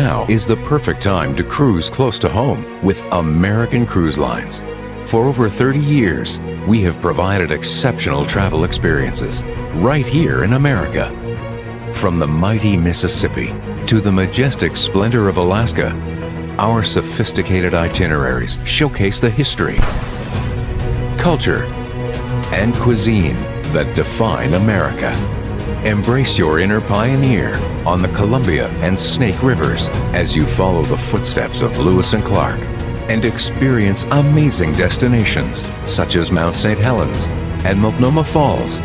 Now is the perfect time to cruise close to home with American Cruise Lines. For over 30 years, we have provided exceptional travel experiences right here in America. From the mighty Mississippi to the majestic splendor of Alaska, our sophisticated itineraries showcase the history, culture, and cuisine that define America. Embrace your inner pioneer on the Columbia and Snake Rivers as you follow the footsteps of Lewis and Clark and experience amazing destinations such as Mount St. Helens and Multnomah Falls.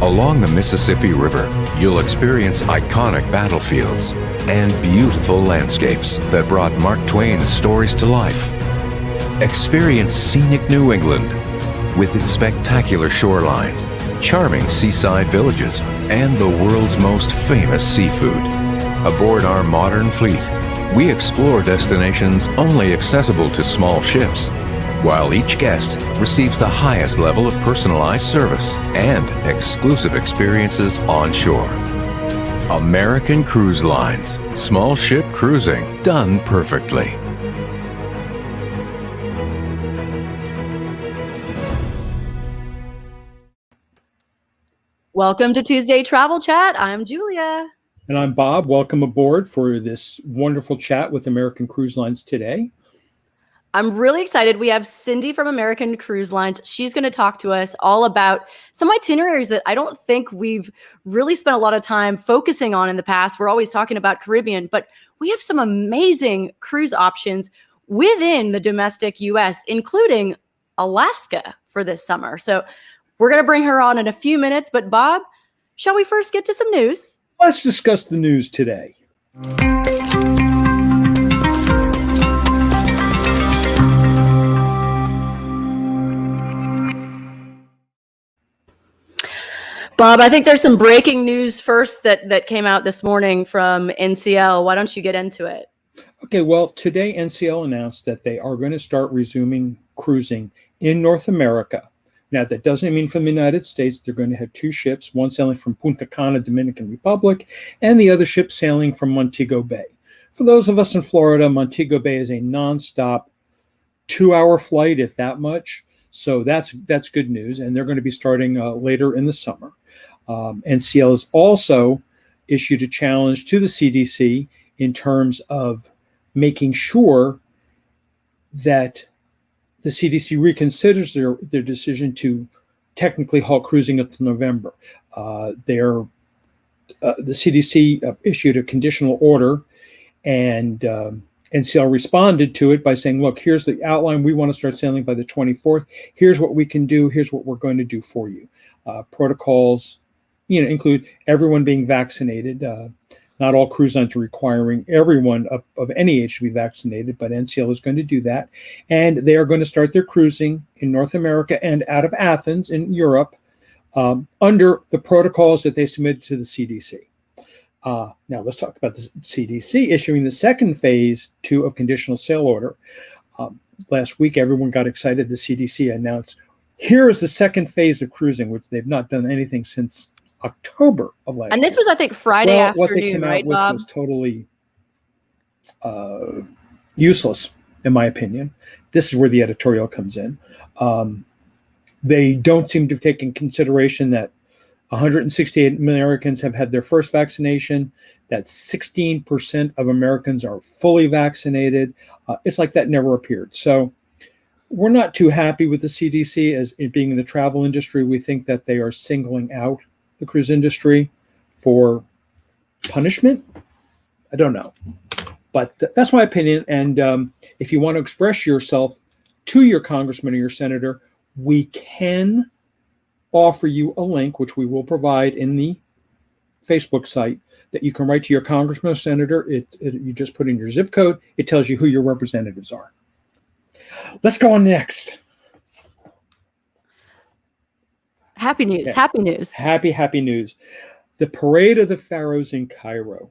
Along the Mississippi River, you'll experience iconic battlefields and beautiful landscapes that brought Mark Twain's stories to life. Experience scenic New England with its spectacular shorelines, charming seaside villages, and the world's most famous seafood. Aboard our modern fleet, we explore destinations only accessible to small ships, while each guest receives the highest level of personalized service and exclusive experiences on shore. American Cruise Lines, small ship cruising done perfectly. Welcome to Tuesday Travel Chat. I'm Julia. And I'm Bob. Welcome aboard for this wonderful chat with American Cruise Lines today. I'm really excited. We have Cindy from American Cruise Lines. She's going to talk to us all about some itineraries that I don't think we've really spent a lot of time focusing on in the past. We're always talking about Caribbean, but we have some amazing cruise options within the domestic U.S., including Alaska for this summer. So we're going to bring her on in a few minutes. But Bob, shall we first get to some news? Let's discuss the news today. Bob, I think there's some breaking news first that came out this morning from NCL. Why don't you get into it? Okay, well, today NCL announced that they are going to start resuming cruising in North America. Now, that doesn't mean from the United States. They're going to have two ships, one sailing from Punta Cana, Dominican Republic, and the other ship sailing from Montego Bay. For those of us in Florida, Montego Bay is a nonstop 2-hour flight, if that much. So that's good news, and they're going to be starting later in the summer. NCL has also issued a challenge to the CDC in terms of making sure that the CDC reconsiders their decision to technically halt cruising until November. The CDC issued a conditional order, and NCL responded to it by saying, look, here's the outline. We want to start sailing by the 24th. Here's what we can do. Here's what we're going to do for you. Protocols, include everyone being vaccinated. Not all cruise lines are requiring everyone of any age to be vaccinated, but NCL is going to do that. And they are going to start their cruising in North America and out of Athens in Europe under the protocols that they submitted to the CDC. Now let's talk about the CDC issuing the second phase 2 of conditional sail order. Last week, everyone got excited. The CDC announced, here is the second phase of cruising, which they've not done anything since October of last year. And this was, I think, Friday afternoon, what they came out with Bob? was totally useless, in my opinion. This is where the editorial comes in. They don't seem to have taken consideration that 168 Americans have had their first vaccination, that 16% of Americans are fully vaccinated. It's like that never appeared. So we're not too happy with the CDC as it being in the travel industry. We think that they are singling out the cruise industry for punishment. I don't know, but that's my opinion. And if you want to express yourself to your congressman or your senator, we can offer you a link, which we will provide in the Facebook site, that you can write to your congressman or senator. You just put in your zip code. It tells you who your representatives are. Let's go on next. Happy news. Yeah. Happy news. Happy news. The Parade of the Pharaohs in Cairo.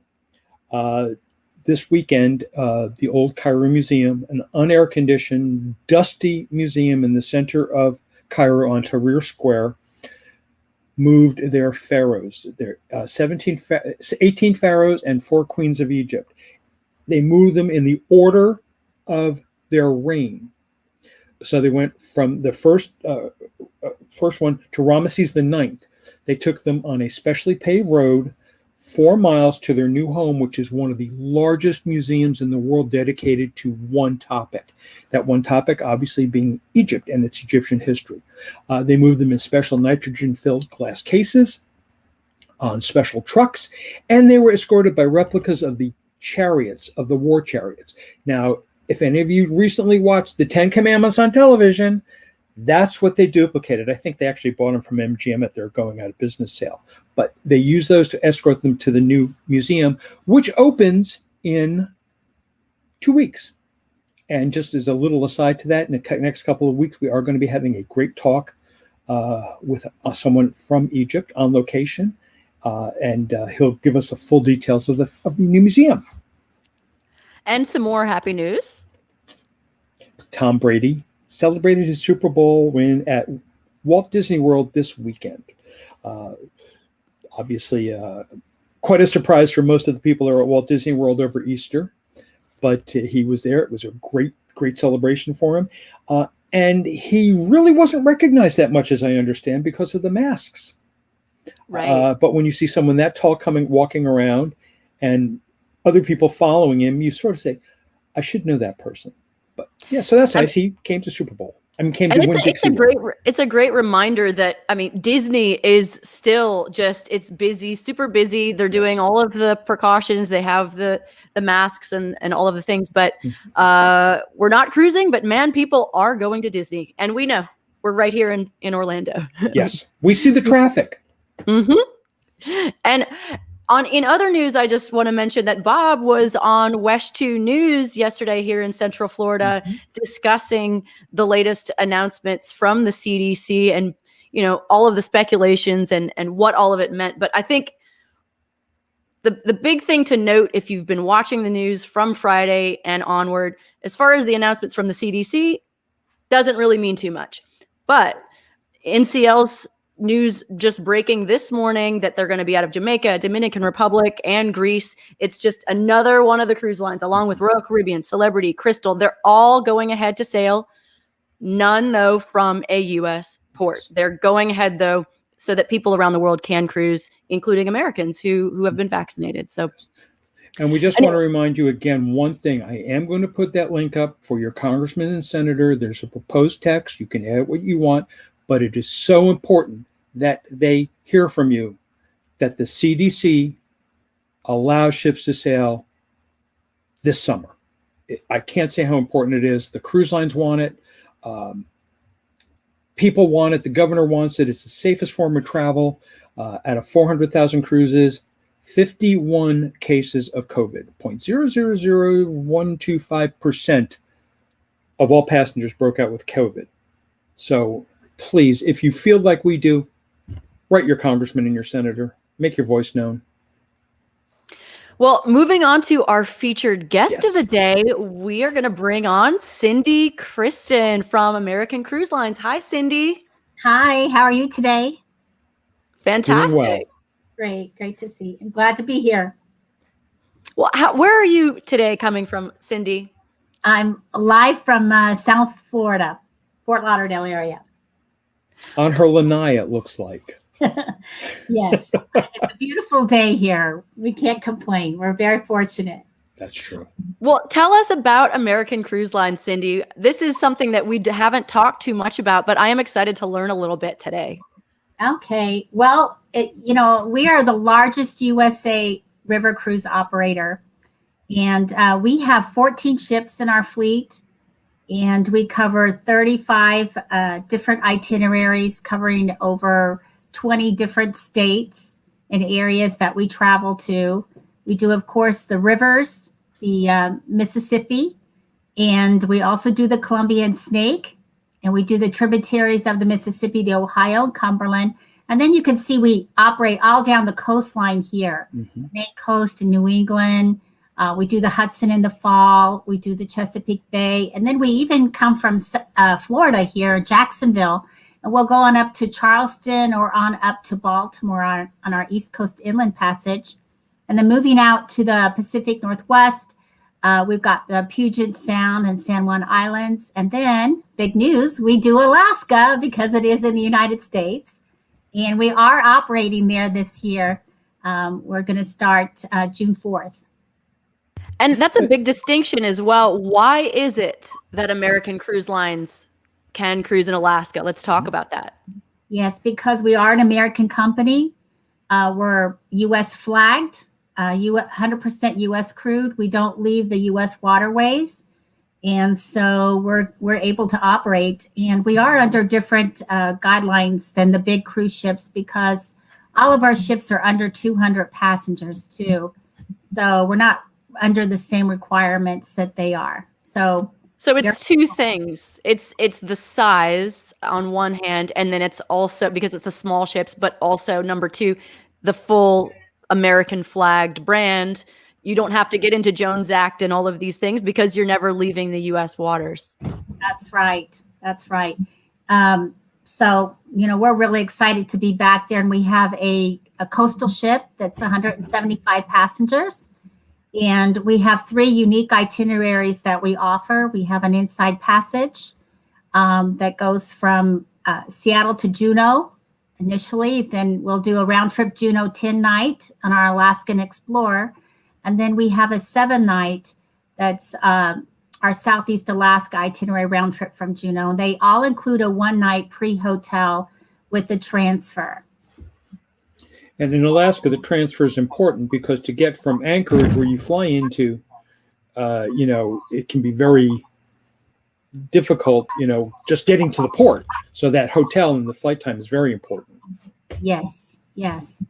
This weekend, the Old Cairo Museum, an unair-conditioned, dusty museum in the center of Cairo on Tahrir Square, moved their pharaohs. There 18 pharaohs and 4 queens of Egypt. They moved them in the order of their reign. So they went from the first one to Ramesses the Ninth. They took them on a specially paved road 4 miles to their new home, which is one of the largest museums in the world dedicated to one topic. That one topic, obviously, being Egypt and its Egyptian history. They moved them in special nitrogen-filled glass cases on special trucks, and they were escorted by replicas of the chariots, of the war chariots. Now, if any of you recently watched the Ten Commandments on television, that's what they duplicated. I think they actually bought them from MGM at their going out of business sale. But they used those to escort them to the new museum, which opens in 2 weeks. And just as a little aside to that, in the next couple of weeks, we are going to be having a great talk with someone from Egypt on location. And he'll give us the full details of the new museum. And some more happy news. Tom Brady celebrated his Super Bowl win at Walt Disney World this weekend. Obviously, quite a surprise for most of the people who are at Walt Disney World over Easter, but he was there. It was a great celebration for him. And he really wasn't recognized that much, as I understand, because of the masks. Right. But when you see someone that tall walking around and other people following him, you sort of say, I should know that person. But yeah, so that's nice. He came to Super Bowl. It's a great reminder that, I mean, Disney is still it's busy, super busy. They're doing all of the precautions. They have the masks and all of the things, but we're not cruising, but man, people are going to Disney, and we know we're right here in Orlando. Yes. We see the traffic. Mm-hmm. And in other news, I just want to mention that Bob was on West 2 News yesterday here in Central Florida, discussing the latest announcements from the CDC and, all of the speculations and what all of it meant. But I think the big thing to note, if you've been watching the news from Friday and onward, as far as the announcements from the CDC, doesn't really mean too much. But NCL's news just breaking this morning that they're going to be out of Jamaica, Dominican Republic, and Greece. It's just another one of the cruise lines, along with Royal Caribbean, Celebrity, Crystal. They're all going ahead to sail. None, though, from a U.S. port. They're going ahead, though, so that people around the world can cruise, including Americans who have been vaccinated. So, and we just want to remind you again, one thing. I am going to put that link up for your congressman and senator. There's a proposed text. You can add what you want. But it is so important that they hear from you that the CDC allows ships to sail this summer. I can't say how important it is. The cruise lines want it. People want it. The governor wants it. It's the safest form of travel. Out of 400,000 cruises, 51 cases of COVID. 0.000125% of all passengers broke out with COVID. So please, if you feel like we do, write your congressman and your senator. Make your voice known. Well, moving on to our featured guest of the day, we are going to bring on Cindy Kristen from American Cruise Lines. Hi, Cindy. Hi, how are you today? Fantastic. Doing well. Great to see you. I'm glad to be here. Well, where are you today coming from, Cindy? I'm live from South Florida, Fort Lauderdale area. On her lanai, it looks like. Yes. It's a beautiful day here. We can't complain. We're very fortunate. That's true. Well, tell us about American Cruise Lines, Cindy. This is something that we haven't talked too much about, but I am excited to learn a little bit today. Okay. Well, we are the largest USA river cruise operator, and we have 14 ships in our fleet. And we cover 35 different itineraries covering over 20 different states and areas that we travel to. We do, of course, the rivers, the Mississippi, and we also do the Columbia and Snake, and we do the tributaries of the Mississippi, the Ohio, Cumberland. And then you can see we operate all down the coastline here, Maine coast in New England. We do the Hudson in the fall. We do the Chesapeake Bay. And then we even come from Florida here, Jacksonville. And we'll go on up to Charleston or on up to Baltimore on our East Coast Inland Passage. And then moving out to the Pacific Northwest, We've got the Puget Sound and San Juan Islands. And then, big news, we do Alaska because it is in the United States. And we are operating there this year. We're going to start June 4th. And that's a big distinction as well. Why is it that American Cruise Lines can cruise in Alaska? Let's talk about that. Yes, because we are an American company. We're U.S. flagged, 100% U.S. crude. We don't leave the U.S. waterways. And so we're able to operate. And we are under different guidelines than the big cruise ships because all of our ships are under 200 passengers too. So we're not under the same requirements that they are. So it's two things. It's the size on one hand, and then it's also because it's the small ships, but also number two, the full American flagged brand. You don't have to get into Jones Act and all of these things because you're never leaving the U.S. waters. That's right. That's right. So, we're really excited to be back there, and we have a coastal ship that's 175 passengers. And we have 3 unique itineraries that we offer. We have an inside passage that goes from Seattle to Juneau initially. Then we'll do a round trip Juneau 10-night on our Alaskan Explorer. And then we have a 7-night that's our Southeast Alaska itinerary round trip from Juneau. And they all include a 1-night pre-hotel with the transfer. And in Alaska, the transfer is important because to get from Anchorage, where you fly into, it can be very difficult, just getting to the port. So that hotel and the flight time is very important. Yes.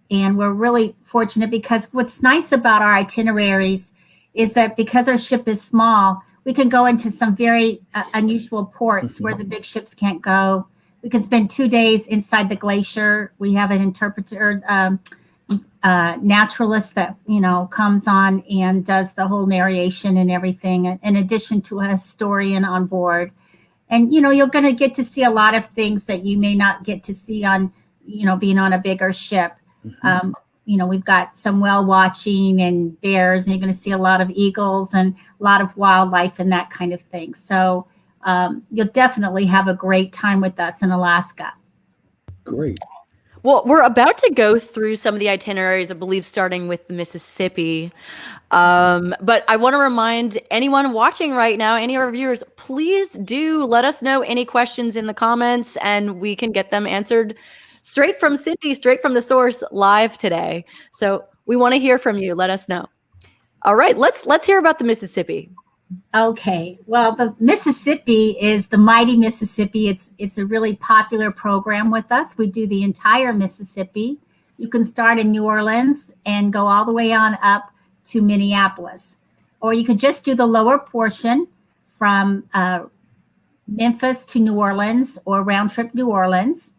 And we're really fortunate because what's nice about our itineraries is that because our ship is small, we can go into some very unusual ports where the big ships can't go. We can spend 2 days inside the glacier. We have an interpreter, naturalist that, comes on and does the whole narration and everything, in addition to a historian on board. And, you're going to get to see a lot of things that you may not get to see on, being on a bigger ship. We've got some whale watching and bears, and you're going to see a lot of eagles and a lot of wildlife and that kind of thing. So, you'll definitely have a great time with us in Alaska. Great. Well, we're about to go through some of the itineraries, I believe, starting with the Mississippi. But I want to remind anyone watching right now, any of our viewers, please do let us know any questions in the comments, and we can get them answered straight from Cindy, straight from the source, live today. So we want to hear from you. Let us know. All right, let's hear about the Mississippi. Okay. Well, the Mississippi is the mighty Mississippi. It's a really popular program with us. We do the entire Mississippi. You can start in New Orleans and go all the way on up to Minneapolis. Or you could just do the lower portion from Memphis to New Orleans or round trip New Orleans.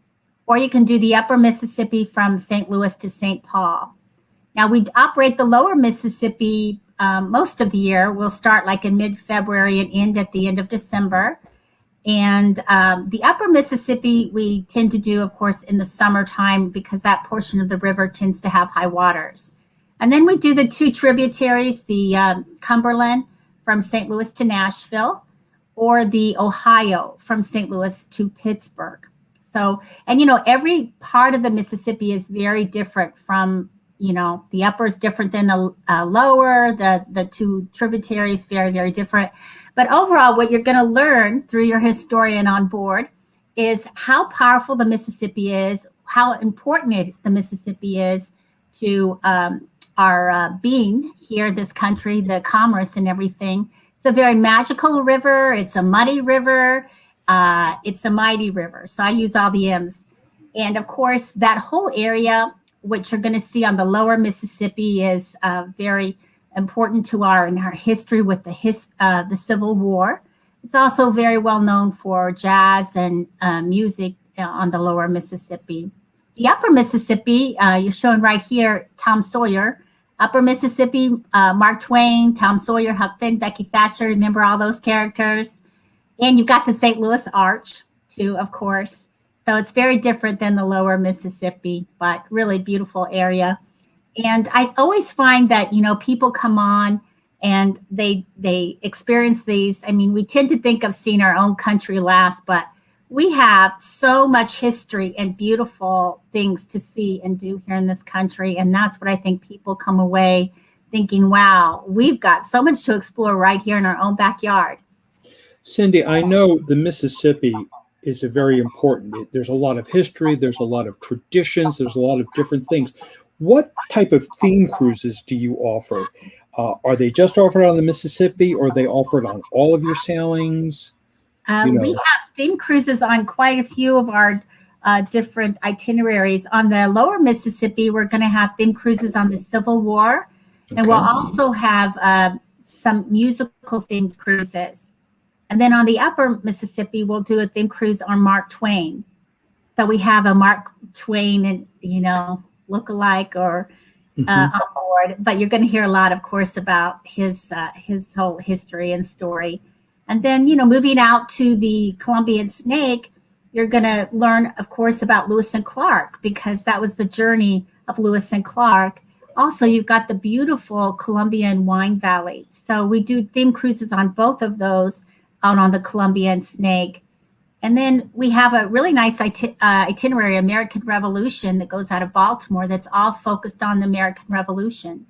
Or you can do the upper Mississippi from St. Louis to St. Paul. Now, we operate the lower Mississippi most of the year. We'll start like in mid-February and end at the end of December. And the upper Mississippi, we tend to do, of course, in the summertime because that portion of the river tends to have high waters. And then we do the 2 tributaries, the Cumberland from St. Louis to Nashville, or the Ohio from St. Louis to Pittsburgh. So, and every part of the Mississippi is very different from the upper is different than the lower, the 2 tributaries, very, very different. But overall, what you're going to learn through your historian on board is how powerful the Mississippi is, how important the Mississippi is to our being here in this country, the commerce and everything. It's a very magical river. It's a muddy river. It's a mighty river. So I use all the M's. And of course, that whole area, which you're going to see on the lower Mississippi, is very important to our history with the Civil War. It's also very well known for jazz and music on the lower Mississippi. The upper Mississippi, you're showing right here, Tom Sawyer. Upper Mississippi, Mark Twain, Tom Sawyer, Huck Finn, Becky Thatcher. Remember all those characters? And you've got the St. Louis Arch, too, of course. So it's very different than the lower Mississippi, but really beautiful area. And I always find that, people come on and they experience these. I mean, we tend to think of seeing our own country last, but we have so much history and beautiful things to see and do here in this country. And that's what I think people come away thinking, wow, we've got so much to explore right here in our own backyard. Cindy, I know the Mississippi is a very important. There's a lot of history, there's a lot of traditions, there's a lot of different things. What type of theme cruises do you offer? Are they just offered on the Mississippi, or are they offered on all of your sailings? We have theme cruises on quite a few of our different itineraries. On the lower Mississippi, we're going to have theme cruises on the Civil War, and we'll also have some musical themed cruises. And then on the upper Mississippi, we'll do a theme cruise on Mark Twain. So we have a Mark Twain and look-alike or on board, but you're going to hear a lot, of course, about his whole history and story. And then, moving out to the Columbian Snake, you're going to learn, of course, about Lewis and Clark, because that was the journey of Lewis and Clark. Also, you've got the beautiful Columbian Wine Valley. So we do theme cruises on both of those out on the Columbian Snake. And then we have a really nice itinerary, American Revolution, that goes out of Baltimore, that's all focused on the American Revolution,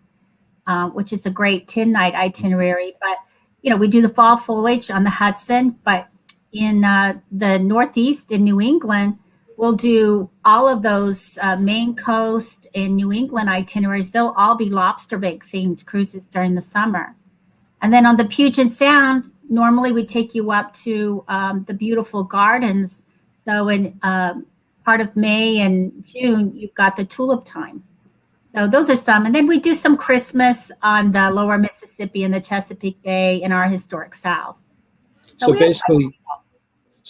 which is a great 10-night itinerary. But we do the fall foliage on the Hudson, but in the Northeast in New England, we'll do all of those Maine coast and New England itineraries. They'll all be lobster bake themed cruises during the summer. And then on the Puget Sound, normally we take you up to the beautiful gardens. So in part of May and June, you've got the tulip time. So those are some. And then we do some Christmas on the lower Mississippi and the Chesapeake Bay in our historic South. So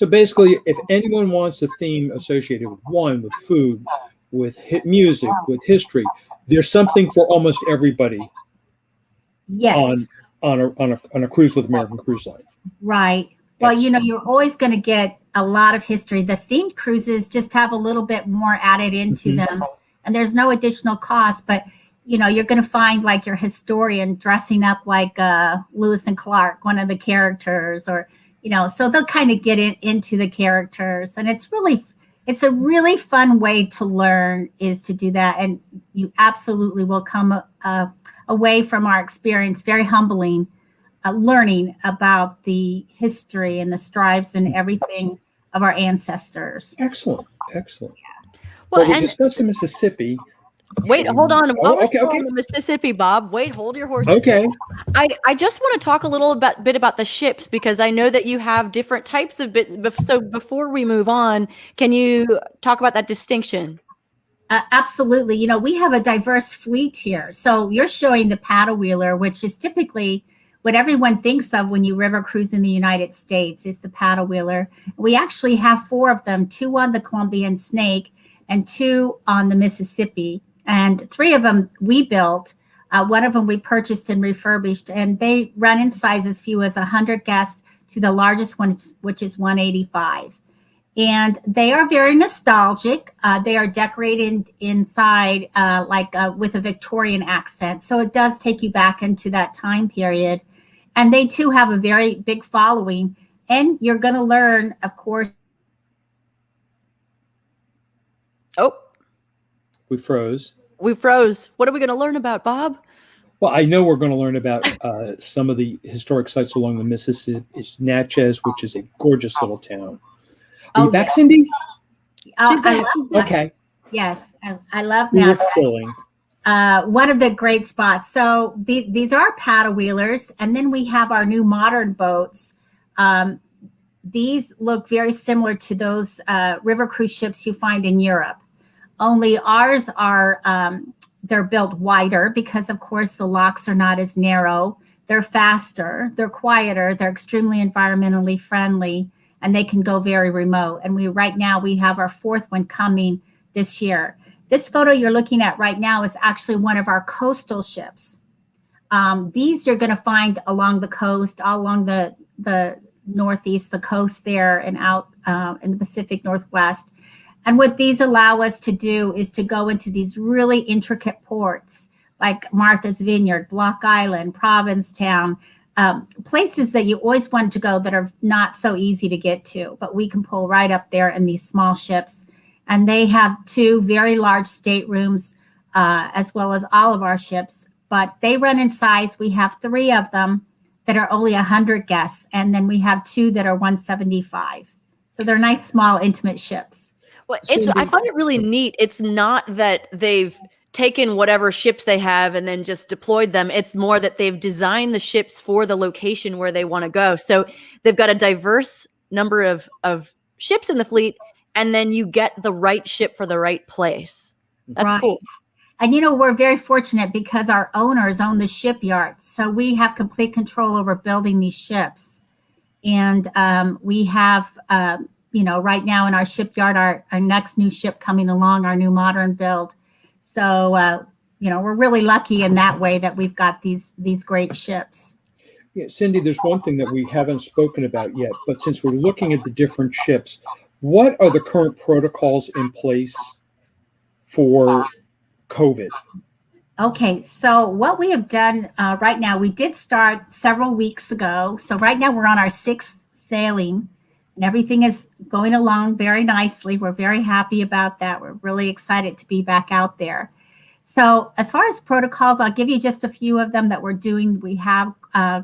basically, if anyone wants a theme associated with wine, with food, with music, with history, there's something for almost everybody. Yes. On a cruise with American Cruise Line. Right. Well, you're always going to get a lot of history. The themed cruises just have a little bit more added into them. And there's no additional cost, but you're going to find like your historian dressing up like Lewis and Clark, one of the characters, or so they'll kind of get into the characters, and it's a really fun way to learn, is to do that, and you absolutely will come away from our experience very humbling, learning about the history and the strives and everything of our ancestors. Excellent. Well, we discussed the Mississippi. Wait, hold on. While we're still okay. on the Mississippi, Bob, wait, hold your horses. Okay. I just want to talk a little bit about the ships, because I know that you have different types of so before we move on, can you talk about that distinction? Absolutely. We have a diverse fleet here. So you're showing the paddle wheeler, which is typically what everyone thinks of when you river cruise in the United States, is the paddle wheeler. We actually have 4 of them, 2 on the Columbian Snake and 2 on the Mississippi. And 3 of them we built. One of them we purchased and refurbished, and they run in sizes as few as 100 guests to the largest one, which is 185. And they are very nostalgic. They are decorated inside with a Victorian accent. So it does take you back into that time period. And they too have a very big following. And you're going to learn, of course. Oh, We froze. What are we going to learn about, Bob? Well, I know we're going to learn about some of the historic sites along the Mississippi. It's Natchez, which is a gorgeous little town. Are you back, Cindy? I love Natchez. Okay. Yes, I love We were Natchez. filling. One of the great spots. So these are paddle wheelers, and then we have our new modern boats. These look very similar to those river cruise ships you find in Europe. Only ours are, they're built wider because, of course, the locks are not as narrow. They're faster, they're quieter, they're extremely environmentally friendly, and they can go very remote. And right now we have our 4th one coming this year. This photo you're looking at right now is actually one of our coastal ships. These you're going to find along the coast, all along the Northeast, the coast there, and out in the Pacific Northwest. And what these allow us to do is to go into these really intricate ports, like Martha's Vineyard, Block Island, Provincetown, places that you always wanted to go that are not so easy to get to, but we can pull right up there in these small ships. And they have 2 very large staterooms, as well as all of our ships, but they run in size. We have 3 of them that are only 100 guests, and then we have 2 that are 175. So they're nice, small, intimate ships. Well, I find it really neat. It's not that they've taken whatever ships they have and then just deployed them. It's more that they've designed the ships for the location where they want to go. So they've got a diverse number of ships in the fleet, and then you get the right ship for the right place. That's right. Cool. And, we're very fortunate because our owners own the shipyard. So we have complete control over building these ships. And we have, right now in our shipyard, our next new ship coming along, our new modern build. So, we're really lucky in that way that we've got these great ships. Yeah, Cindy, there's one thing that we haven't spoken about yet, but since we're looking at the different ships, what are the current protocols in place for COVID? Okay, so what we have done right now, we did start several weeks ago. So right now we're on our 6th sailing, and everything is going along very nicely. We're very happy about that. We're really excited to be back out there. So as far as protocols, I'll give you just a few of them that we're doing. We have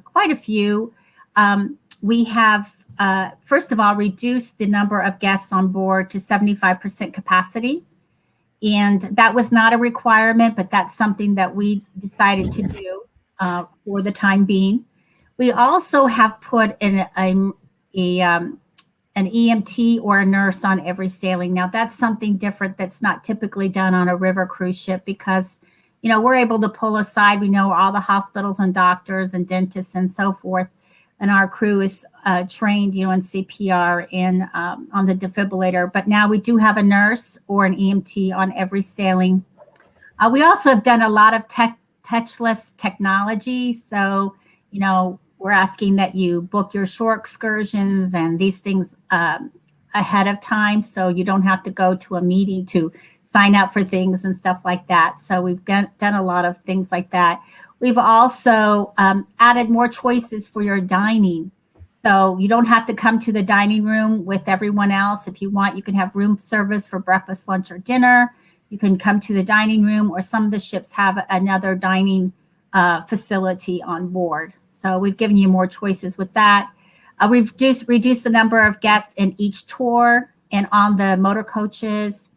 quite a few. We have, first of all, reduced the number of guests on board to 75% capacity. And that was not a requirement, but that's something that we decided to do for the time being. We also have put in an EMT or a nurse on every sailing. Now, that's something different that's not typically done on a river cruise ship because, we're able to pull aside. We know all the hospitals and doctors and dentists and so forth. And our crew is trained, in CPR and on the defibrillator. But now we do have a nurse or an EMT on every sailing. We also have done a lot of touchless technology. So, we're asking that you book your shore excursions and these things ahead of time, so you don't have to go to a meeting to sign up for things and stuff like that. So we've done a lot of things like that. We've also added more choices for your dining. So you don't have to come to the dining room with everyone else. If you want, you can have room service for breakfast, lunch, or dinner. You can come to the dining room, or some of the ships have another dining facility on board. So we've given you more choices with that. We've reduced the number of guests in each tour and on the motor coaches.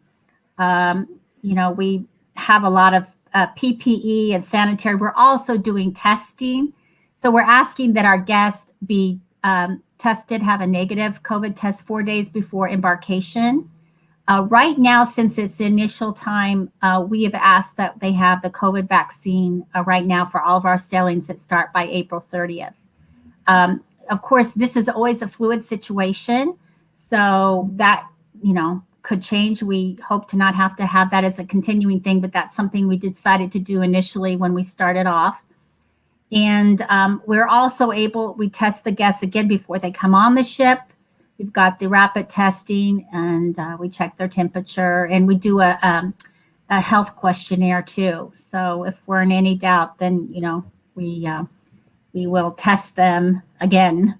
We have a lot of PPE and sanitary. We're also doing testing. So we're asking that our guests be tested, have a negative COVID test 4 days before embarkation. Right now, since it's the initial time, we have asked that they have the COVID vaccine right now for all of our sailings that start by April 30th. Of course, this is always a fluid situation. So that, could change. We hope to not have to have that as a continuing thing, but that's something we decided to do initially when we started off. And we're also we test the guests again before they come on the ship. We've got the rapid testing, and we check their temperature, and we do a health questionnaire too. So if we're in any doubt, then we will test them again.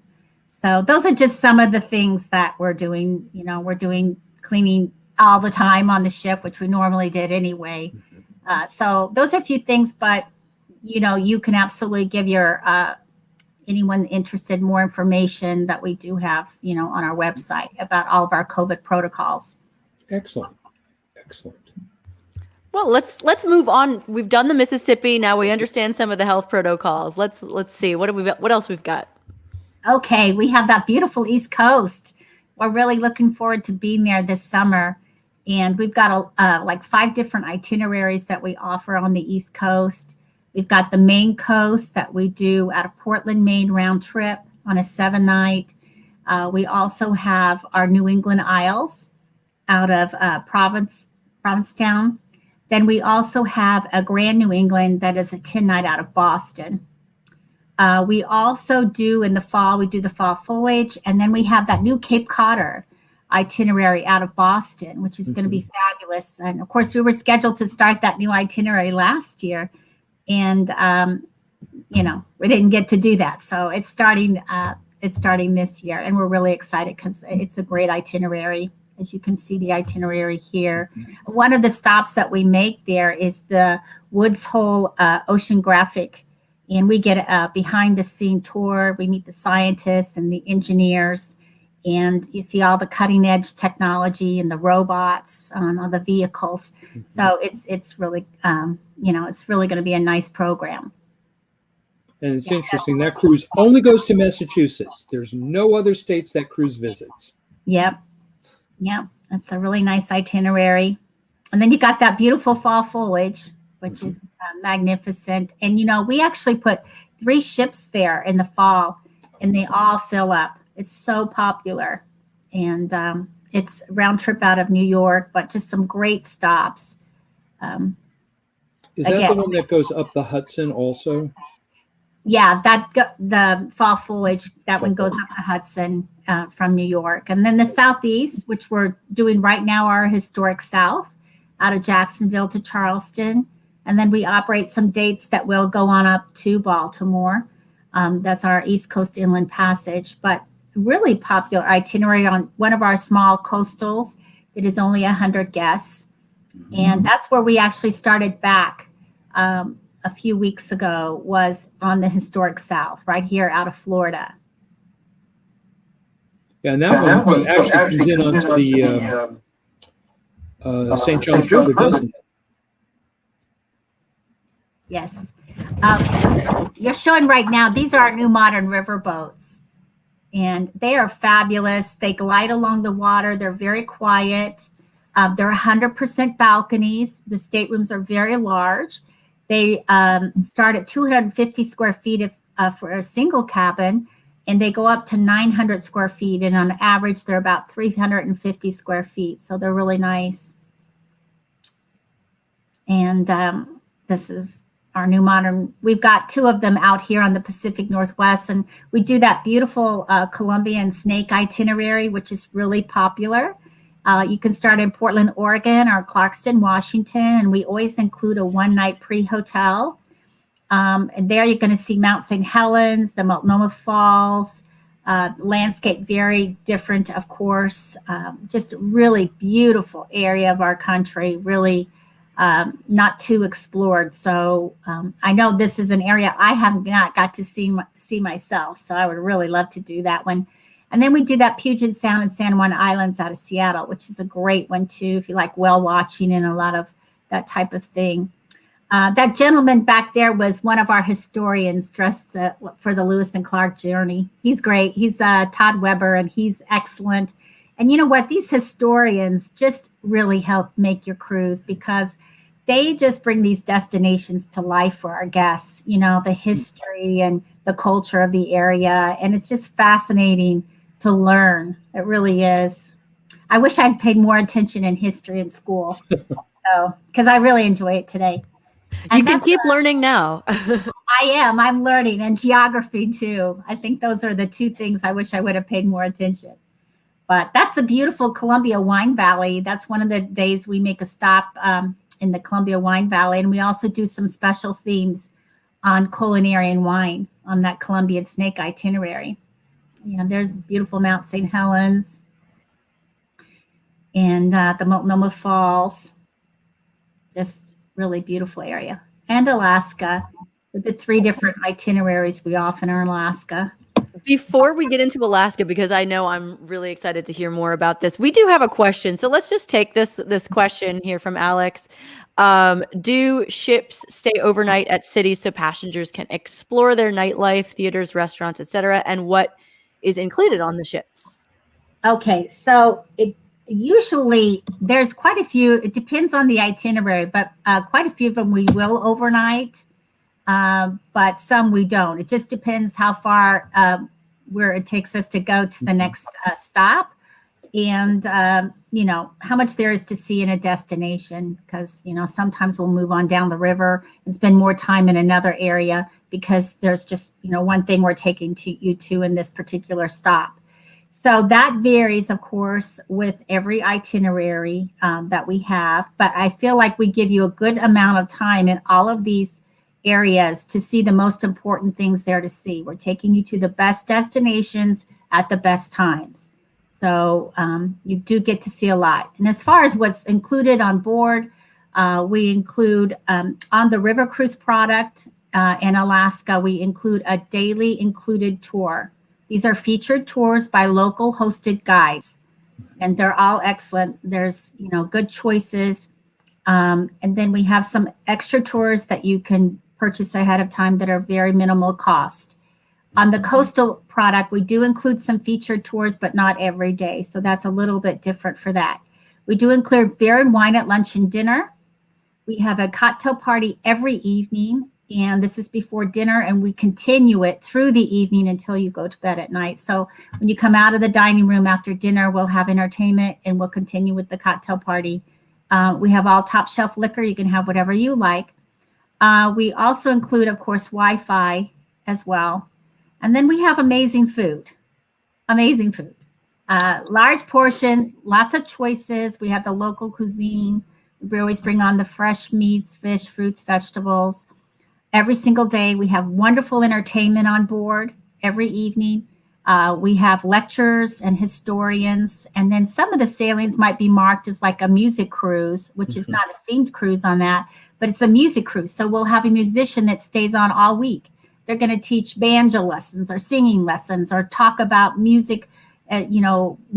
So those are just some of the things that we're doing. We're doing cleaning all the time on the ship, which we normally did anyway. So those are a few things, but you can absolutely give your anyone interested more information that we do have, on our website about all of our COVID protocols. Excellent. Well, let's move on. We've done the Mississippi. Now we understand some of the health protocols. Let's see what else we've got. Okay, we have that beautiful East Coast. We're really looking forward to being there this summer, and we've got like 5 different itineraries that we offer on the East Coast. We've got the Maine coast that we do out of Portland, Maine round trip on a 7-night. We also have our New England Isles out of Provincetown. Then we also have a Grand New England that is a 10-night out of Boston. We also do in the fall, we do the fall foliage, and then we have that new Cape Codder itinerary out of Boston, which is going to be fabulous. And of course, we were scheduled to start that new itinerary last year, And, we didn't get to do that. So it's starting this year, and we're really excited because it's a great itinerary. As you can see the itinerary here. One of the stops that we make there is the Woods Hole Oceanographic, and we get a behind the scene tour. We meet the scientists and the engineers, and you see all the cutting edge technology and the robots on all the vehicles. So it's really, it's really going to be a nice program. And it's interesting, that cruise only goes to Massachusetts. There's no other states that cruise visits. Yep. That's a really nice itinerary. And then you got that beautiful fall foliage, which is magnificent. And, we actually put 3 ships there in the fall, and they all fill up. It's so popular. And it's a round trip out of New York, but just some great stops. Is that the one that goes up the Hudson also? Yeah, the fall foliage, that one goes up the Hudson from New York. And then the Southeast, which we're doing right now, our historic South, out of Jacksonville to Charleston. And then we operate some dates that will go on up to Baltimore. That's our East Coast Inland Passage. But really popular itinerary on one of our small coastals. It is only 100 guests. And that's where we actually started back a few weeks ago, was on the historic South, right here out of Florida. Yeah, and that one actually comes in onto the St. John's River, doesn't it? Yes. You're showing right now, these are our new modern river boats. And they are fabulous. They glide along the water. They're very quiet. They're 100% balconies. The staterooms are very large. They start at 250 square feet for a single cabin, and they go up to 900 square feet. And on average, they're about 350 square feet. So they're really nice. And this is our new modern. We've got 2 of them out here on the Pacific Northwest, and we do that beautiful Columbian snake itinerary, which is really popular. You can start in Portland, Oregon, or Clarkston, Washington, and we always include a 1-night pre-hotel. And there you're going to see Mount St. Helens, the Multnomah Falls, landscape very different, of course. Just a really beautiful area of our country, really not too explored. So I know this is an area I have not got to see myself, so I would really love to do that one. And then we do that Puget Sound and San Juan Islands out of Seattle, which is a great one too, if you like whale watching and a lot of that type of thing. That gentleman back there was one of our historians dressed for the Lewis and Clark journey. He's great. He's Todd Weber, and he's excellent. And you know what? These historians just really help make your cruise, because they just bring these destinations to life for our guests, the history and the culture of the area. And it's just fascinating to learn. It really is. I wish I'd paid more attention in history in school, because I really enjoy it today. And you can keep learning now. I'm learning, and geography too. I think those are the 2 things I wish I would have paid more attention. But that's the beautiful Columbia Wine Valley. That's one of the days we make a stop in the Columbia Wine Valley. And we also do some special themes on culinary and wine on that Columbian snake itinerary. There's beautiful Mount St. Helens and the Multnomah Falls. Just really beautiful area. And Alaska, with the 3 different itineraries we offer in Alaska. Before we get into Alaska, because I know I'm really excited to hear more about this, we do have a question. So let's just take this question here from Alex. Do ships stay overnight at cities so passengers can explore their nightlife, theaters, restaurants, etc.? And what is included on the ships? Okay, so usually there's quite a few. It depends on the itinerary, but quite a few of them we will overnight, but some we don't. It just depends how far where it takes us to go to the next stop, and how much there is to see in a destination, because sometimes we'll move on down the river and spend more time in another area because there's just one thing we're taking you to in this particular stop. So that varies, of course, with every itinerary that we have, but I feel like we give you a good amount of time in all of these areas to see the most important things there to see. We're taking you to the best destinations at the best times. So you do get to see a lot. And as far as what's included on board, we include on the river cruise product in Alaska, we include a daily included tour. These are featured tours by local hosted guides, and they're all excellent. There's, good choices. And then we have some extra tours that you can purchase ahead of time that are very minimal cost. On the coastal product, we do include some featured tours, but not every day. So that's a little bit different for that. We do include beer and wine at lunch and dinner. We have a cocktail party every evening, and this is before dinner, and we continue it through the evening until you go to bed at night. So when you come out of the dining room after dinner, we'll have entertainment, and we'll continue with the cocktail party. We have all top shelf liquor. You can have whatever you like. We also include, of course, Wi-Fi as well. And then we have amazing food, large portions, lots of choices. We have the local cuisine. We always bring on the fresh meats, fish, fruits, vegetables. Every single day, we have wonderful entertainment on board every evening. We have lectures and historians. And then some of the sailings might be marked as like a music cruise, which is not a themed cruise on that, but it's a music cruise. So we'll have a musician that stays on all week. They're going to teach banjo lessons or singing lessons or talk about music,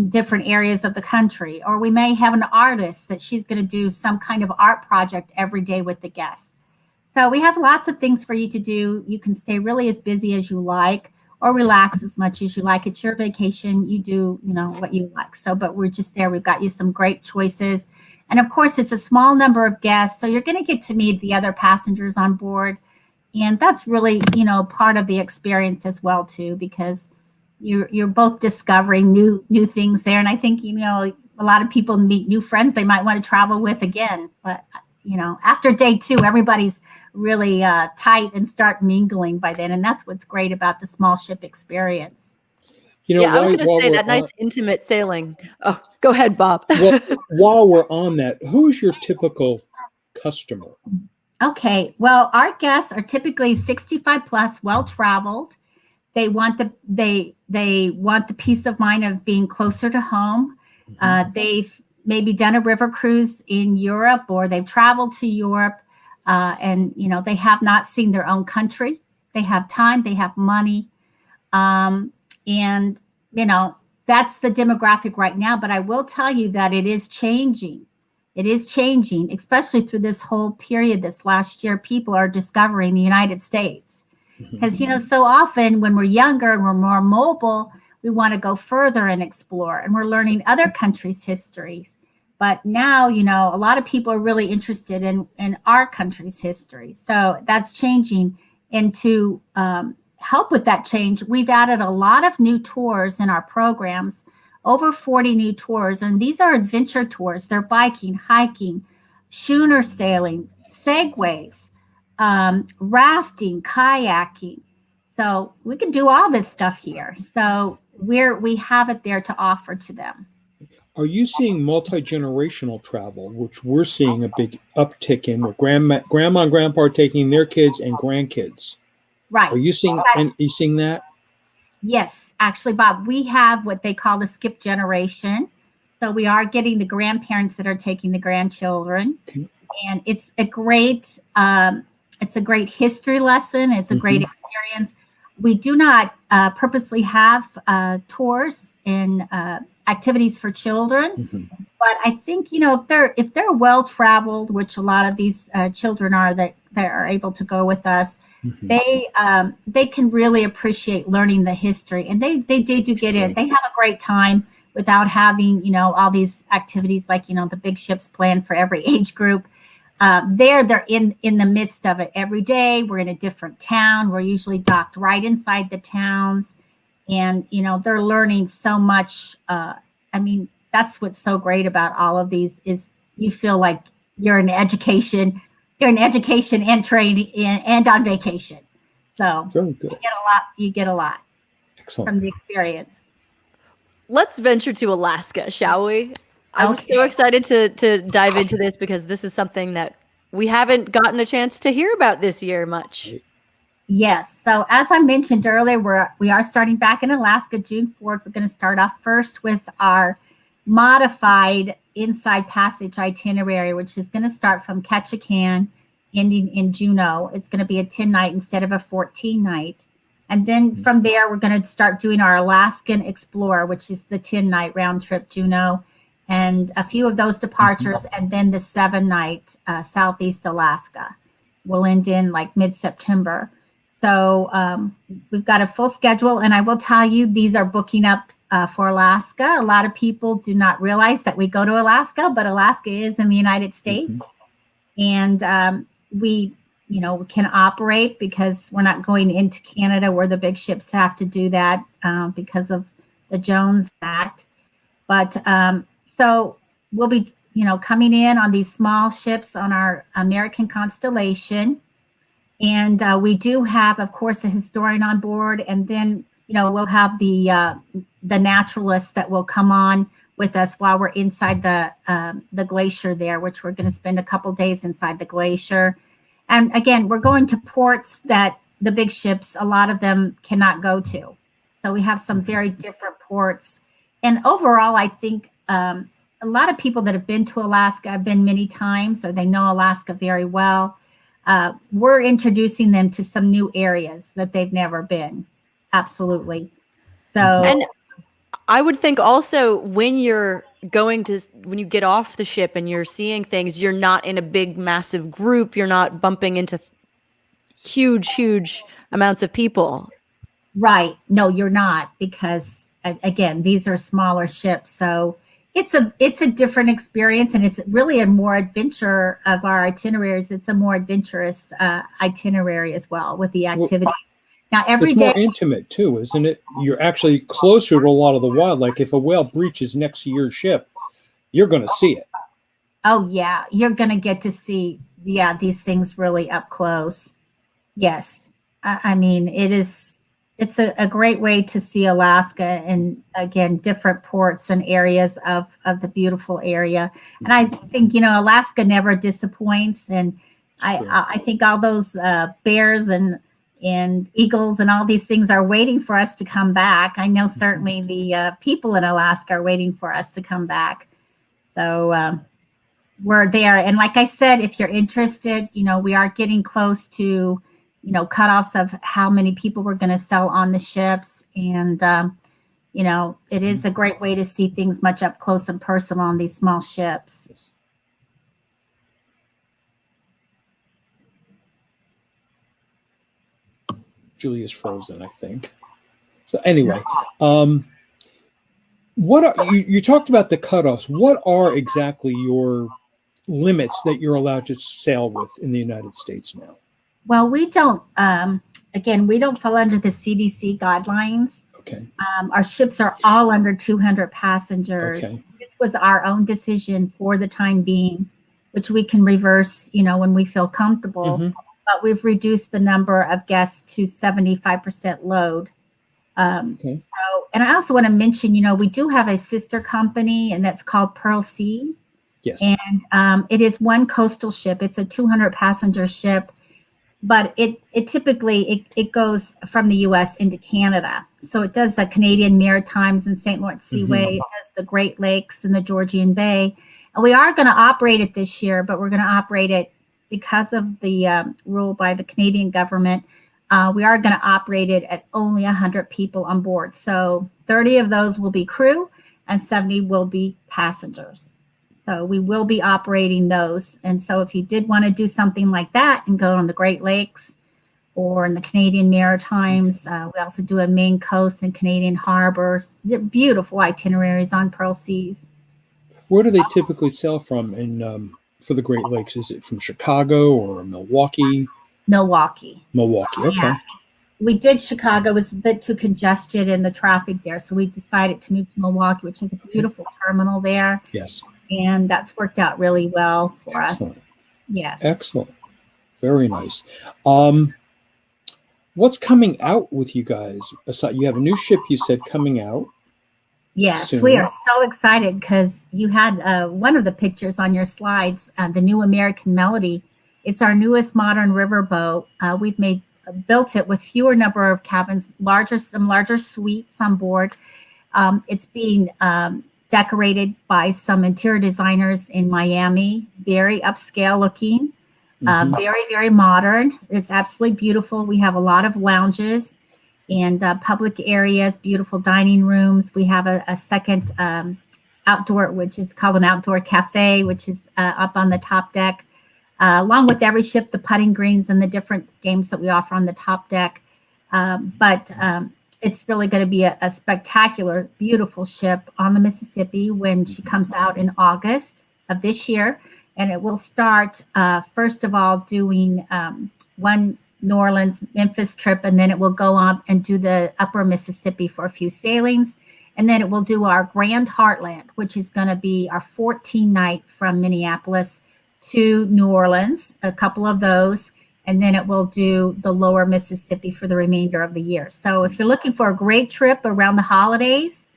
different areas of the country. Or we may have an artist that she's going to do some kind of art project every day with the guests. So we have lots of things for you to do. You can stay really as busy as you like or relax as much as you like. It's your vacation. You do, what you like. So, but we're just there. We've got you some great choices. And of course, it's a small number of guests. So you're going to get to meet the other passengers on board. And that's really, part of the experience as well, too, because you're both discovering new things there. And I think, a lot of people meet new friends they might want to travel with again. But, after day 2, everybody's really tight and start mingling by then. And that's what's great about the small ship experience. I was going to say that nice intimate sailing. Oh, go ahead, Bob. Well, while we're on that, who's your typical customer? Okay, well, our guests are typically 65 plus, well-traveled. They want the peace of mind of being closer to home. They've maybe done a river cruise in Europe, or they've traveled to Europe, and they have not seen their own country. They have time, they have money, and that's the demographic right now. But I will tell you that it is changing. It is changing, especially through this whole period this last year. People are discovering the United States because, so often when we're younger and we're more mobile, we want to go further and explore, and we're learning other countries' histories. But now, a lot of people are really interested in our country's history. So that's changing. And to help with that change, we've added a lot of new tours in our programs. Over 40 new tours, and these are adventure tours. They're biking, hiking, schooner sailing, segways, rafting, kayaking. So we can do all this stuff here. So we have it there to offer to them. Are you seeing multi-generational travel, which we're seeing a big uptick in, where grandma and grandpa are taking their kids and grandkids? Right. Are you seeing that? Yes, actually, Bob, we have what they call the skip generation. So we are getting the grandparents that are taking the grandchildren, and it's a great history lesson. It's a great experience. We do not purposely have tours and activities for children, but I think if they're well traveled, which a lot of these children are that are able to go with us. They can really appreciate learning the history, and they do get in. They have a great time without having all these activities like the big ships planned for every age group. They're in the midst of it every day. We're in a different town. We're usually docked right inside the towns, and they're learning so much. That's what's so great about all of these is you feel like you're in education. You're in education and training and on vacation. So very good. You get a lot Excellent. From the experience. Let's venture to Alaska, shall we? I'm so excited to dive into this because this is something that we haven't gotten a chance to hear about this year much. Yes. So as I mentioned earlier, we are starting back in Alaska June 4th. We're going to start off first with our modified Inside Passage itinerary, which is going to start from Ketchikan, ending in Juneau. It's going to be a 10-night instead of a 14-night. And then from there, we're going to start doing our Alaskan Explorer, which is the 10-night round trip Juneau, and a few of those departures, and then the 7-night Southeast Alaska will end in like mid-September. So we've got a full schedule, and I will tell you, these are booking up for Alaska. A lot of people do not realize that we go to Alaska, but Alaska is in the United States. And we can operate because we're not going into Canada where the big ships have to do that because of the Jones Act. But so we'll be, coming in on these small ships on our American Constellation. And we do have, of course, a historian on board. And then, we'll have the naturalists that will come on with us while we're inside the glacier there, which we're going to spend a couple days inside the glacier. And again, we're going to ports that the big ships, a lot of them cannot go to. So we have some very different ports. And overall, I think a lot of people that have been to Alaska have been many times, or they know Alaska very well. We're introducing them to some new areas that they've never been. Absolutely. So, and I would think also when you get off the ship and you're seeing things, you're not in a big, massive group. You're not bumping into huge amounts of people. Right. No, you're not, because again, these are smaller ships. So it's a different experience, and it's really a more adventure of our itineraries. It's a more adventurous itinerary as well with the activities. Now, every day, it's more intimate too, isn't it? You're actually closer to a lot of the wild. Like if a whale breaches next to your ship, you're going to see it. Oh yeah, you're going to get to see these things really up close. Yes, I mean it's a great way to see Alaska, and again, different ports and areas of the beautiful area. And I think Alaska never disappoints, and I think all those bears and eagles and all these things are waiting for us to come back. I know certainly the people in Alaska are waiting for us to come back. So we're there. And like I said, if you're interested, we are getting close to, cutoffs of how many people we're going to sell on the ships. And, it is a great way to see things much up close and personal on these small ships. Julia's frozen, I think. So anyway, what are you talked about the cutoffs? What are exactly your limits that you're allowed to sail with in the United States now? Well, we don't. We don't fall under the CDC guidelines. Okay. Our ships are all under 200 passengers. Okay. This was our own decision for the time being, which we can reverse, when we feel comfortable. Mm-hmm. But we've reduced the number of guests to 75% load. Okay. So, and I also want to mention, we do have a sister company, and that's called Pearl Seas. Yes. And it is one coastal ship. It's a 200 passenger ship, but it typically goes from the U.S. into Canada. So it does the Canadian Maritimes and St. Lawrence Seaway. Mm-hmm. It does the Great Lakes and the Georgian Bay. And we are going to operate it this year, but we're going to operate it because of the rule by the Canadian government. We are going to operate it at only 100 people on board. So 30 of those will be crew and 70 will be passengers. So we will be operating those. And so if you did want to do something like that and go on the Great Lakes or in the Canadian Maritimes, we also do a Maine coast and Canadian harbors. They're beautiful itineraries on Pearl Seas. Where do they typically sail from for the Great Lakes? Is it from Chicago or Milwaukee? Milwaukee. Okay. Yeah. We did Chicago. It was a bit too congested in the traffic there. So we decided to move to Milwaukee, which has a beautiful terminal there. Yes. And that's worked out really well for Excellent. us. Yes. Excellent. Very nice. What's coming out with you guys? You have a new ship, you said, coming out. Yes, soon. we are so excited because you had one of the pictures on your slides, the new American Melody. It's our newest modern riverboat. We've built it with fewer number of cabins, some larger suites on board. It's being decorated by some interior designers in Miami, very upscale looking, very, very modern. It's absolutely beautiful. We have a lot of lounges and public areas, beautiful dining rooms. We have a second outdoor, which is called an outdoor cafe, which is up on the top deck. Along with every ship, the putting greens and the different games that we offer on the top deck. But it's really going to be a spectacular, beautiful ship on the Mississippi when she comes out in August of this year. And it will start, first of all, doing one New Orleans, Memphis trip, and then it will go on and do the upper Mississippi for a few sailings. And then it will do our Grand Heartland, which is going to be our 14-night from Minneapolis to New Orleans, a couple of those. And then it will do the lower Mississippi for the remainder of the year. So if you're looking for a great trip around the holidays,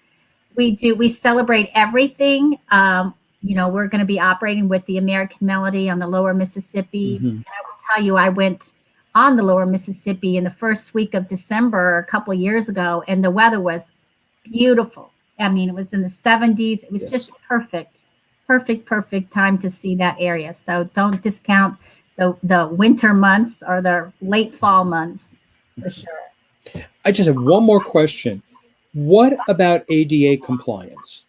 we celebrate everything. We're going to be operating with the American Melody on the lower Mississippi. And I will tell you, I went on the lower Mississippi in the first week of December a couple of years ago, and the weather was beautiful. I mean, it was in the 70s. It was just perfect time to see that area. So don't discount the winter months or the late fall months for sure. I just have one more question. What about ADA compliance?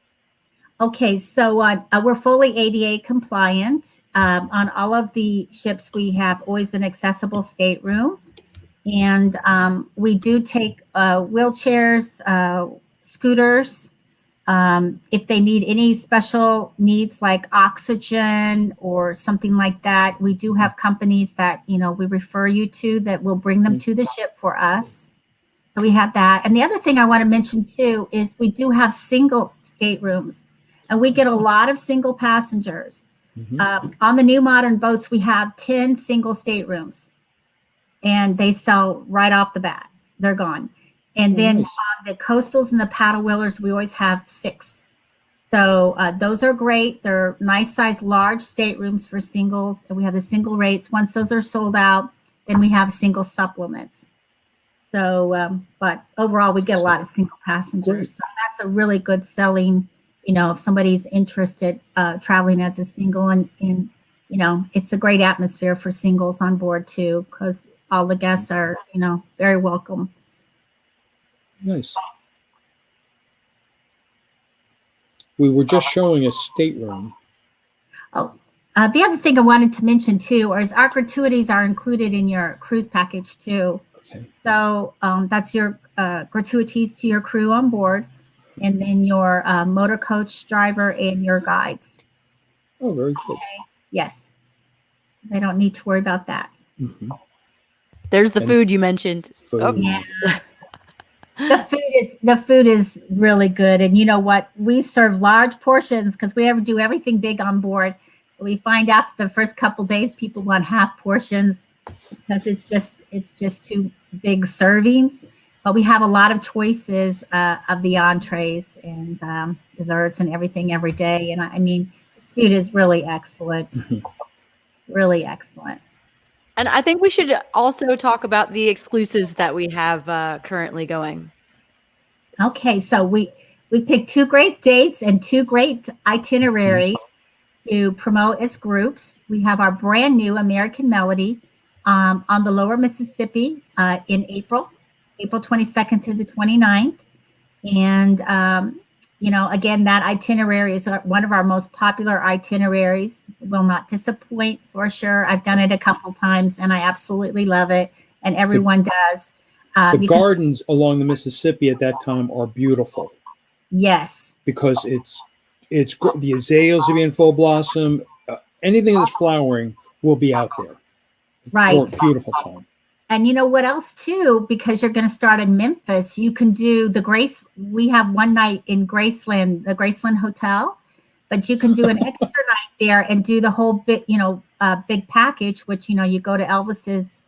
Okay, so we're fully ADA compliant. On all of the ships, we have always an accessible stateroom. And we do take wheelchairs, scooters. If they need any special needs like oxygen or something like that, we do have companies that, we refer you to that will bring them to the ship for us. So we have that. And the other thing I want to mention too is we do have single staterooms. And we get a lot of single passengers. On the new modern boats, we have 10 single staterooms. And they sell right off the bat. They're gone. And then on the coastals and the paddle wheelers, we always have 6. So those are great. They're nice size, large staterooms for singles. And we have the single rates. Once those are sold out, then we have single supplements. So, but overall, we get a lot of single passengers. So that's a really good selling. If somebody's interested traveling as a single, and it's a great atmosphere for singles on board too, because all the guests are, very welcome. Nice. We were just showing a stateroom. Oh, the other thing I wanted to mention too is our gratuities are included in your cruise package too. Okay. So that's your gratuities to your crew on board. And then your motor coach driver and your guides. Oh, very good. Okay. Yes. They don't need to worry about that. There's the food you mentioned. Food. Oh. Yeah. The food is really good. And you know what? We serve large portions because we do everything big on board. So we find after the first couple days, people want half portions because it's just too big servings. But we have a lot of choices of the entrees and desserts and everything every day. And I mean, food is really excellent. Really excellent. And I think we should also talk about the exclusives that we have currently going. Okay, so we picked 2 great dates and 2 great itineraries to promote as groups. We have our brand new American Melody on the lower Mississippi in April 22nd to the 29th. And, again, that itinerary is one of our most popular itineraries. Will not disappoint for sure. I've done it a couple times and I absolutely love it. And everyone does. The gardens along the Mississippi at that time are beautiful. Yes. Because it's the azaleas will be in full blossom. Anything that's flowering will be out there. Right. It's a beautiful time. And you know what else too, because you're going to start in Memphis, you can do we have one night in Graceland, the Graceland Hotel, but you can do an extra night there and do the whole big package, which, you go to Elvis's,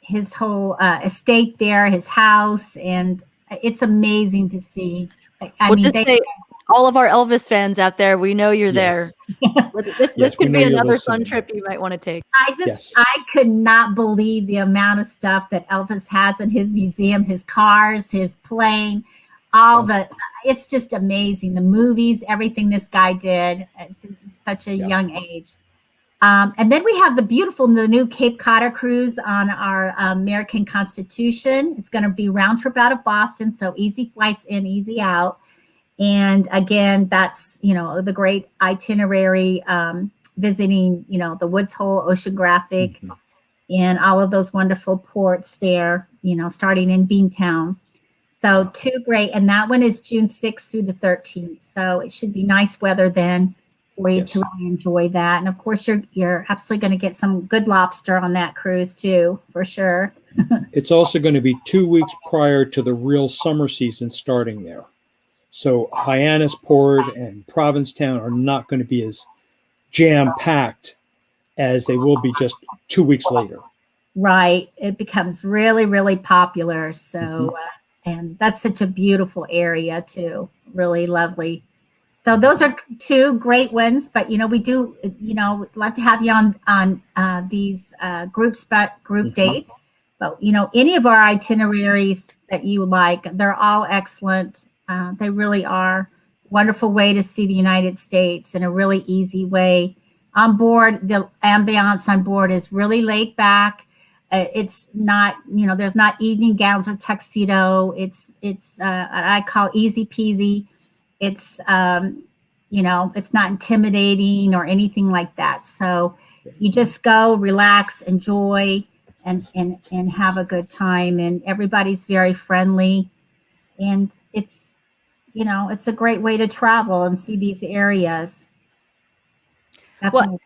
his whole estate there, his house, and it's amazing to see. all of our Elvis fans out there, we know you're Yes. there. This Yes, we could know be you're another fun listening. trip you might want to take. Yes. I could not believe the amount of stuff that Elvis has in his museum, his cars, his plane, it's just amazing. The movies, everything this guy did at such a young age. And then we have the new Cape Cod cruise on our American Constitution. It's going to be round trip out of Boston, so easy flights in, easy out. And again, that's, the great itinerary, visiting, the Woods Hole, Oceanographic, and all of those wonderful ports there, starting in Beantown. So two great. And that one is June 6th through the 13th. So it should be nice weather then for you to really enjoy that. And of course, you're absolutely going to get some good lobster on that cruise too, for sure. It's also going to be 2 weeks prior to the real summer season starting there. So Hyannisport and Provincetown are not going to be as jam-packed as they will be just 2 weeks later. Right. It becomes really, really popular. So, and that's such a beautiful area too. Really lovely. So those are two great ones, but we do, love to have you on these group dates. But any of our itineraries that you like, they're all excellent. They really are. Wonderful way to see the United States in a really easy way. Onboard, the ambiance on board is really laid back. It's not, there's not evening gowns or tuxedo. It's I call easy peasy. It's, it's not intimidating or anything like that. So you just go, relax, enjoy, and have a good time. And everybody's very friendly. And it's a great way to travel and see these areas. Definitely. Well,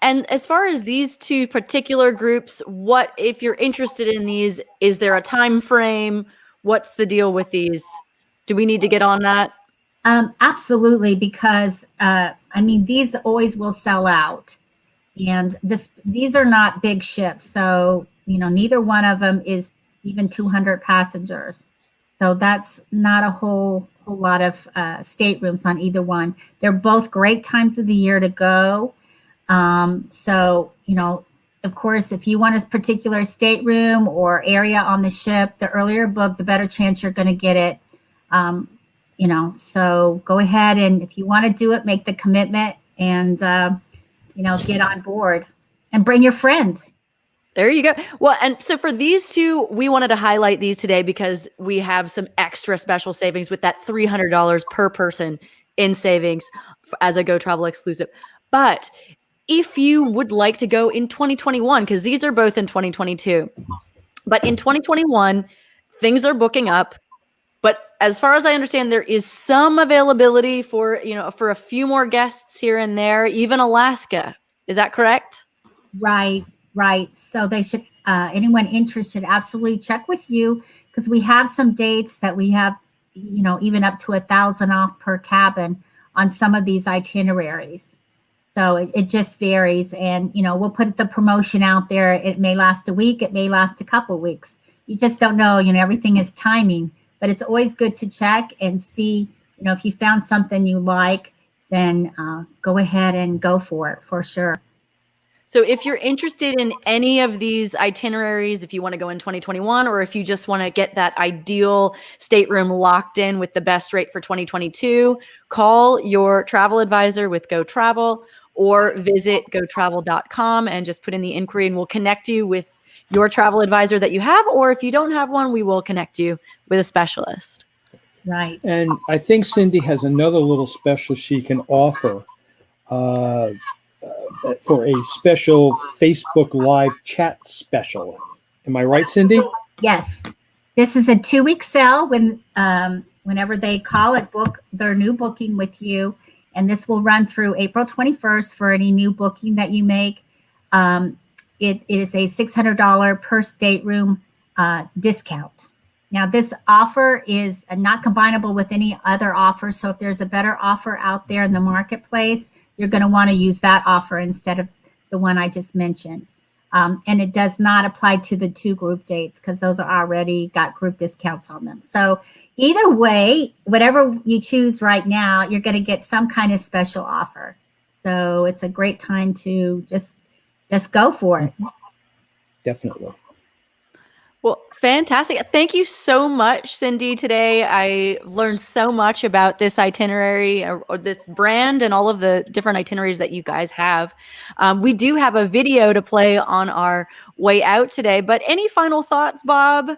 and as far as these two particular groups, what, if you're interested in these, is there a time frame? What's the deal with these? Do we need to get on that? Absolutely, because these always will sell out, and these are not big ships, so neither one of them is even 200 passengers, so that's not a whole lot of staterooms on either one. They're both great times of the year to go. So of course, if you want a particular stateroom or area on the ship, the earlier book, the better chance you're going to get it. So go ahead, and if you want to do it, make the commitment and, get on board and bring your friends. There you go. Well, and so for these two, we wanted to highlight these today because we have some extra special savings with that $300 per person in savings as a Go Travel exclusive. But if you would like to go in 2021, because these are both in 2022, but in 2021, things are booking up. But as far as I understand, there is some availability for a few more guests here and there, even Alaska. Is that correct? Right. So they should, anyone interested, absolutely check with you, because we have some dates that we have, even up to $1,000 off per cabin on some of these itineraries. So it just varies, and we'll put the promotion out there. It may last a week, it may last a couple weeks. You just don't know. Everything is timing. But it's always good to check and see, if you found something you like, then go ahead and go for it, for sure. So if you're interested in any of these itineraries, if you want to go in 2021, or if you just want to get that ideal stateroom locked in with the best rate for 2022, call your travel advisor with Go Travel or visit gotravel.com and just put in the inquiry, and we'll connect you with your travel advisor that you have, or if you don't have one, we will connect you with a specialist. Right. And I think Cindy has another little special she can offer for a special Facebook Live chat special. Am I right, Cindy? Yes. This is a 2-week sale whenever they call it, book their new booking with you. And this will run through April 21st for any new booking that you make. It is a $600 per stateroom discount. Now, this offer is not combinable with any other offer. So if there's a better offer out there in the marketplace, you're going to want to use that offer instead of the one I just mentioned. And it does not apply to the 2 group dates because those are already got group discounts on them. So either way, whatever you choose right now, you're going to get some kind of special offer. So it's a great time to just go for it. Definitely. Well, fantastic. Thank you so much, Cindy, today. I learned so much about this itinerary or this brand and all of the different itineraries that you guys have. We do have a video to play on our way out today, but any final thoughts, Bob,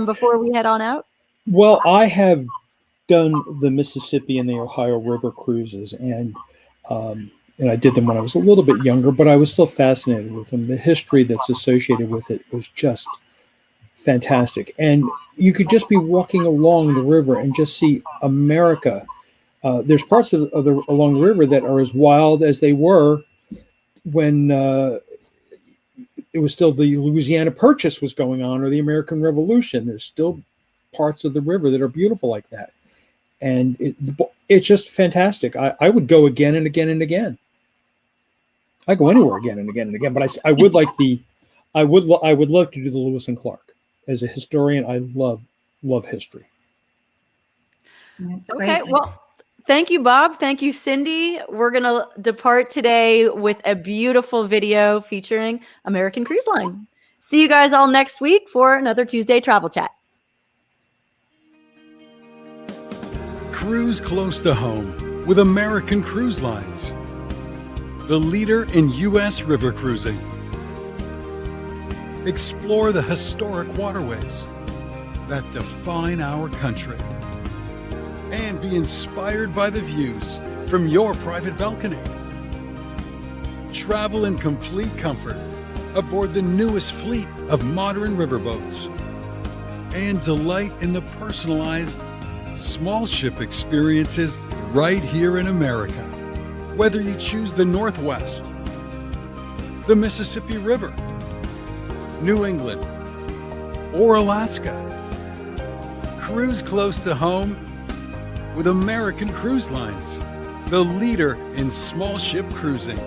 before we head on out? Well, I have done the Mississippi and the Ohio River cruises, and I did them when I was a little bit younger, but I was still fascinated with them. The history that's associated with it was just fantastic. And you could just be walking along the river and just see America. There's parts of along the river that are as wild as they were when it was still the Louisiana Purchase was going on, or the American Revolution. There's still parts of the river that are beautiful like that. And it's just fantastic. I would go again and again and again. I go anywhere again and again and again, but I would like I would love to do the Lewis and Clark. As a historian, I love history. Okay, well, thank you, Bob. Thank you, Cindy. We're going to depart today with a beautiful video featuring American Cruise Line. See you guys all next week for another Tuesday Travel Chat. Cruise close to home with American Cruise Lines, the leader in U.S. river cruising. Explore the historic waterways that define our country and be inspired by the views from your private balcony. Travel in complete comfort aboard the newest fleet of modern riverboats and delight in the personalized small ship experiences right here in America. Whether you choose the Northwest, the Mississippi River, New England, or Alaska, cruise close to home with American Cruise Lines, the leader in small ship cruising.